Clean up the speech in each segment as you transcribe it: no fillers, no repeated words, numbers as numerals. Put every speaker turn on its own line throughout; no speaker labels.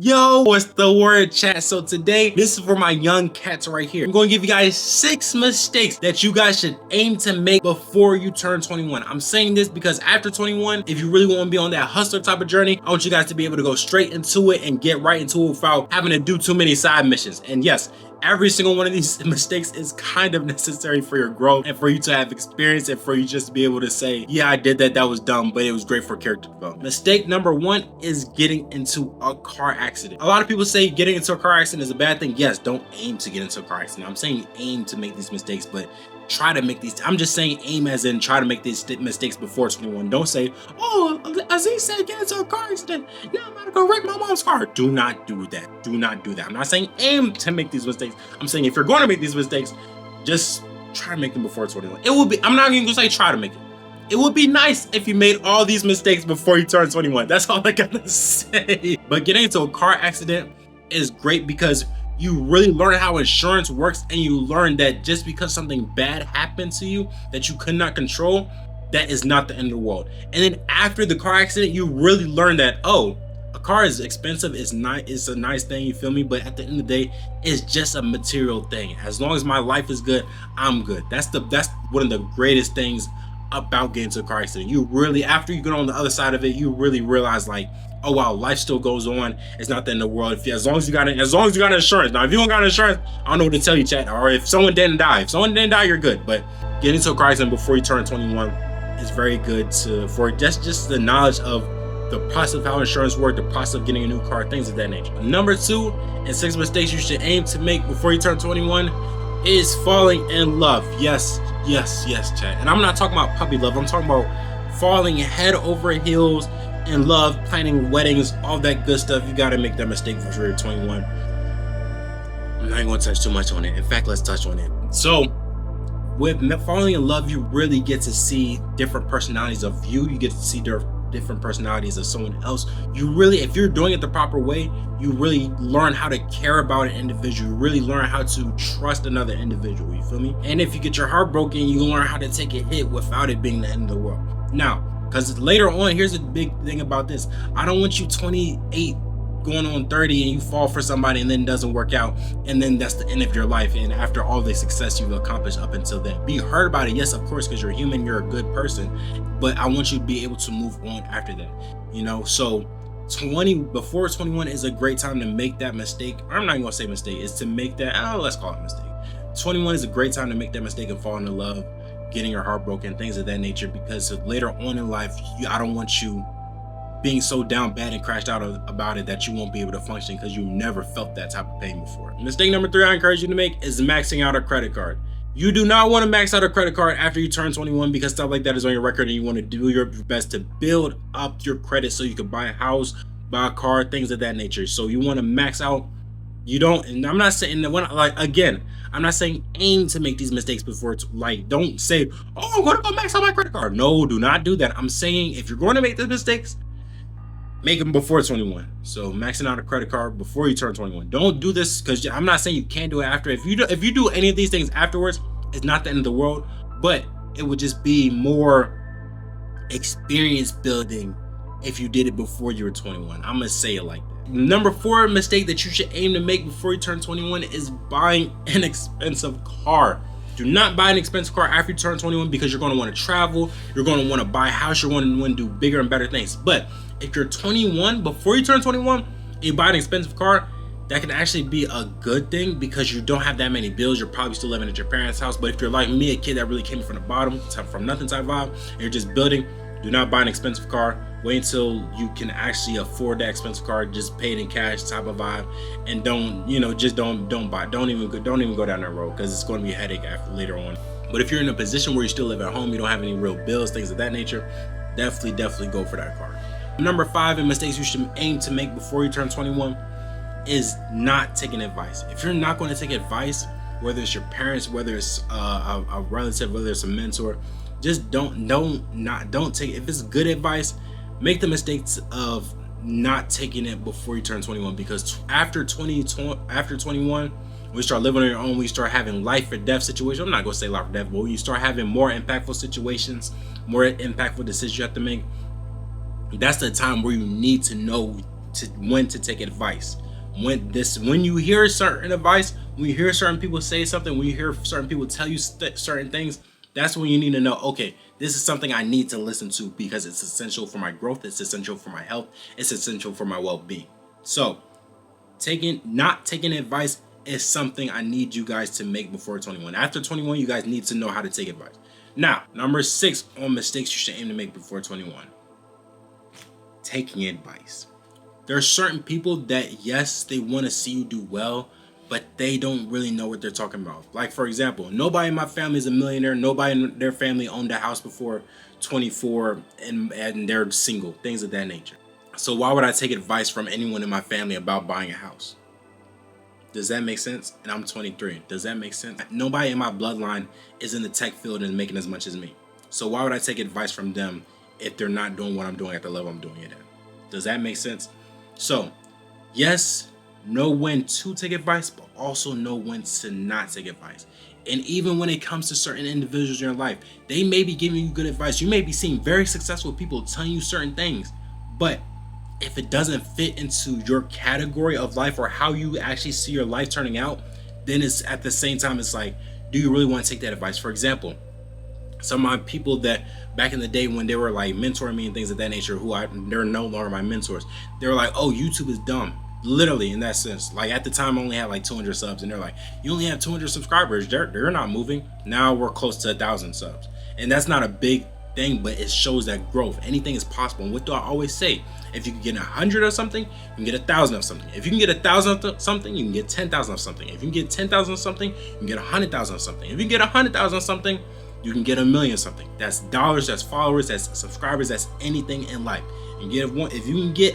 Yo, what's the word, chat? So today, this is for my young cats right here. I'm going to give you guys 6 mistakes that you guys should aim to make before you turn 21. I'm saying this because after 21, if you really want to be on that hustler type of journey, I want you guys to be able to go straight into it and get right into it without having to do too many side missions. And yes, every single one of these mistakes is kind of necessary for your growth and for you to have experience and for you just to be able to say, yeah, I did that, that was dumb, but it was great for character development. Mistake number 1 is getting into a car accident. A lot of people say getting into a car accident is a bad thing. Yes, don't aim to get into a car accident. I'm saying aim to make these mistakes, but try to make these. I'm just saying aim as in try to make these mistakes before 21. Don't say, oh, Aziz said get into a car accident, now I'm gonna go wreck my mom's car. Do not do that. Do not do that. I'm not saying aim to make these mistakes. I'm saying if you're going to make these mistakes, just try to make them before 21. It will be, I'm not even gonna say try to make it. It would be nice if you made all these mistakes before you turn 21. That's all I gotta say. But getting into a car accident is great because you really learn how insurance works, and you learn that just because something bad happened to you that you could not control, that is not the end of the world. And then after the car accident, you really learn that, oh, a car is expensive, it's a nice thing, you feel me? But at the end of the day, it's just a material thing. As long as my life is good, I'm good. That's one of the greatest things about getting into a car accident. You really, after you get on the other side of it, you really realize like, oh wow, life still goes on. It's not the end of the world. As long as you got insurance. Now, if you don't got insurance, I don't know what to tell you, chat. Or if someone didn't die, you're good. But getting into a car accident before you turn 21 is very good for just the knowledge of the process of how insurance works, the process of getting a new car, things of that nature. Number 2, and 6 mistakes you should aim to make before you turn 21 is falling in love. Yes, chat. And I'm not talking about puppy love. I'm talking about falling head over heels in love, planning weddings, all that good stuff. You got to make that mistake before you're 21. I'm not even going to touch too much on it. In fact, let's touch on it. So with falling in love, you really get to see different personalities of you. You get to see different personalities of someone else. You really, if you're doing it the proper way, you really learn how to care about an individual. You really learn how to trust another individual, you feel me? And if you get your heart broken, you learn how to take a hit without it being the end of the world. Now, because later on, here's the big thing about this. I don't want you 28 going on 30 and you fall for somebody and then it doesn't work out, and then that's the end of your life. And after all the success you've accomplished up until then, be hurt about it, yes, of course, because you're human, you're a good person, but I want you to be able to move on after that, you know? So before 21 is a great time to make that mistake. I'm not even gonna say mistake, is to make that, let's call it mistake. 21 is a great time to make that mistake and fall into love, getting your heart broken, things of that nature, because later on in life, I don't want you being so down bad and crashed out about it that you won't be able to function because you never felt that type of pain before. Mistake number 3 I encourage you to make is maxing out a credit card. You do not want to max out a credit card after you turn 21 because stuff like that is on your record, and you want to do your best to build up your credit so you can buy a house, buy a car, things of that nature. So you want to max out. You don't, and I'm not saying that I'm not saying aim to make these mistakes before it's like, don't say, oh, I'm gonna go max out my credit card. No, do not do that. I'm saying if you're going to make these mistakes, make them before 21. So maxing out a credit card before you turn 21. Don't do this, because I'm not saying you can't do it after. If you do any of these things afterwards, it's not the end of the world, but it would just be more experience building if you did it before you were 21. I'm gonna say it like that. Number 4 mistake that you should aim to make before you turn 21 is buying an expensive car. Do not buy an expensive car after you turn 21 because you're going to want to travel, you're going to want to buy a house, you're going to want to do bigger and better things. But if you're 21, before you turn 21, and you buy an expensive car, that can actually be a good thing because you don't have that many bills. You're probably still living at your parents' house. But if you're like me, a kid that really came from the bottom, from nothing type vibe, and you're just building, do not buy an expensive car. Wait until you can actually afford that expensive car. Just pay it in cash type of vibe, and don't buy. Don't even go down that road because it's going to be a headache after later on. But if you're in a position where you still live at home, you don't have any real bills, things of that nature, definitely go for that car. Number 5 in mistakes you should aim to make before you turn 21 is not taking advice. If you're not going to take advice, whether it's your parents, whether it's a relative, whether it's a mentor, just don't take it. If it's good advice, make the mistakes of not taking it before you turn 21, because after 21, when you start living on your own, when you start having life or death situations, I'm not gonna say life or death, but when you start having more impactful situations, more impactful decisions you have to make, that's the time where you need to know when to take advice. When you hear certain advice, when you hear certain people say something, when you hear certain people tell you certain things, that's when you need to know, okay, this is something I need to listen to because it's essential for my growth, it's essential for my health, it's essential for my well-being. So not taking advice is something I need you guys to make before 21. After 21, you guys need to know how to take advice. Now, number 6 on mistakes you should aim to make before 21. Taking advice. There are certain people that, yes, they want to see you do well, but they don't really know what they're talking about. Like, for example, nobody in my family is a millionaire. Nobody in their family owned a house before 24 and they're single, things of that nature. So why would I take advice from anyone in my family about buying a house? Does that make sense? And I'm 23. Does that make sense? Nobody in my bloodline is in the tech field and making as much as me. So why would I take advice from them if they're not doing what I'm doing at the level I'm doing it at? Does that make sense? So, yes, know when to take advice, but also know when to not take advice. And even when it comes to certain individuals in your life, they may be giving you good advice. You may be seeing very successful people telling you certain things, but if it doesn't fit into your category of life or how you actually see your life turning out, then it's at the same time, it's like, do you really want to take that advice? For example, some of my people that back in the day when they were like mentoring me and things of that nature, they're no longer my mentors. They were like, oh, YouTube is dumb. Literally in that sense. Like at the time I only had like 200 subs and they're like, you only have 200 subscribers. They're not moving. Now we're close to 1,000 subs. And that's not a big thing, but it shows that growth. Anything is possible. And what do I always say? If you can get 100 of something, you can get 1,000 of something. If you can get 1,000 of something, you can get 10,000 of something. If you can get 10,000 of something, you can get 100,000 of something. If you can get 100,000 of something, you can get 1,000,000 of something. That's dollars, that's followers, that's subscribers, that's anything in life. And get one. If you can get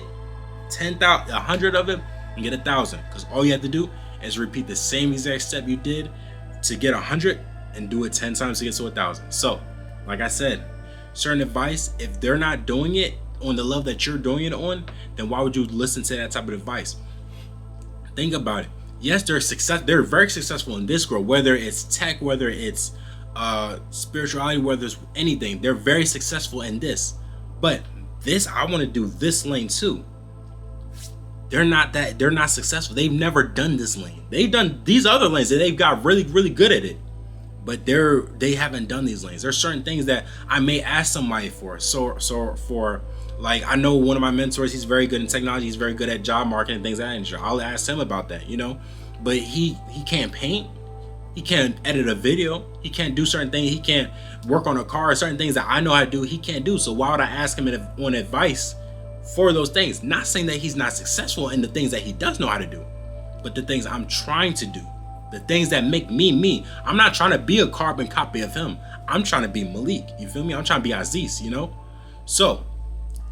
10,000, 100 of it, you can get 1,000. Because all you have to do is repeat the same exact step you did to get 100 and do it 10 times to get to 1,000. So, like I said, certain advice, if they're not doing it on the level that you're doing it on, then why would you listen to that type of advice? Think about it. Yes, they're very successful in this growth, whether it's tech, whether it's spirituality, whether it's anything. They're very successful in this. But this, I want to do this lane too. They're not successful. They've never done this lane. They've done these other lanes and they've got really, really good at it. But they haven't done these lanes. There's certain things that I may ask somebody for. So for like, I know one of my mentors, he's very good in technology, he's very good at job marketing and things like that nature. I'll ask him about that, you know. But he can't paint, he can't edit a video, he can't do certain things, he can't work on a car, certain things that I know how to do, he can't do. So why would I ask him on advice for those things? Not saying that he's not successful in the things that he does know how to do, but the things I'm trying to do. The things that make me me. I'm not trying to be a carbon copy of him. I'm trying to be Malik. You feel me? I'm trying to be Aziz, you know? So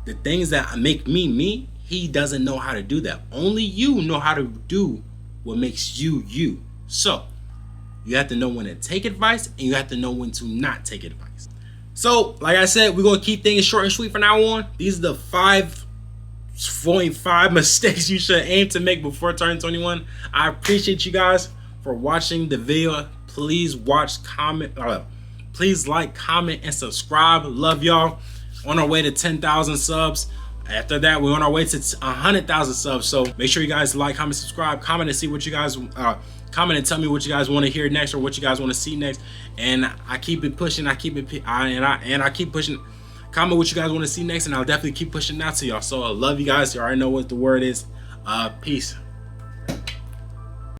the things that make me me, he doesn't know how to do that. Only you know how to do what makes you you. So you have to know when to take advice and you have to know when to not take advice. So like I said, we're going to keep things short and sweet from now on. These are the 5.5 mistakes you should aim to make before turning 21. I appreciate you guys for watching the video. Please please like, comment, and subscribe. Love y'all. On our way to 10,000 subs. After that, we're on our way to 100,000 subs. So make sure you guys like, comment, subscribe, comment and see what you guys comment and tell me what you guys want to hear next or what you guys want to see next. And I keep it pushing. I keep pushing. Comment what you guys want to see next, and I'll definitely keep pushing that to y'all. So I love you guys. You already know what the word is. Peace.